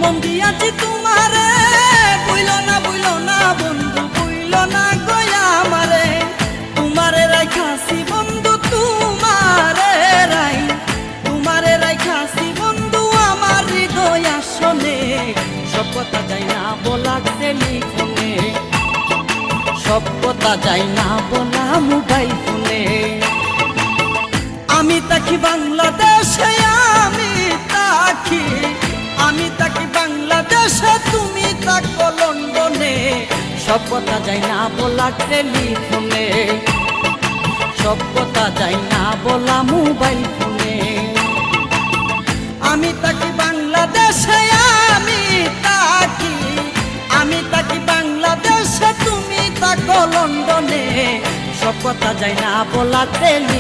মন দিয়াছি তোমারে, বুইলো না বন্ধু, বুইলো না গয়া আমারে। তোমারে রাইখাছি বন্ধু, তোমারে রাইখাছি বন্ধু আমার হৃদয় আসনে। সব কথা যাই না বলা টেলিফোনে, সব কথা যাই না বলা মোবাইল ফোনে। আমি তাকি বাংলাদেশে, আমি তাকি বাংলাদেশে, তুমি থাকো লন্ডনে। সব কথা যাই না বলা টেলিফোনে, সব কথা যাই না বলা মোবাইল ফোনে। আমি তাকি বাংলাদেশে, আমি তাকি বাংলাদেশে, তুমি থাকো লন্ডনে। সব কথা যাই না বলা টেলি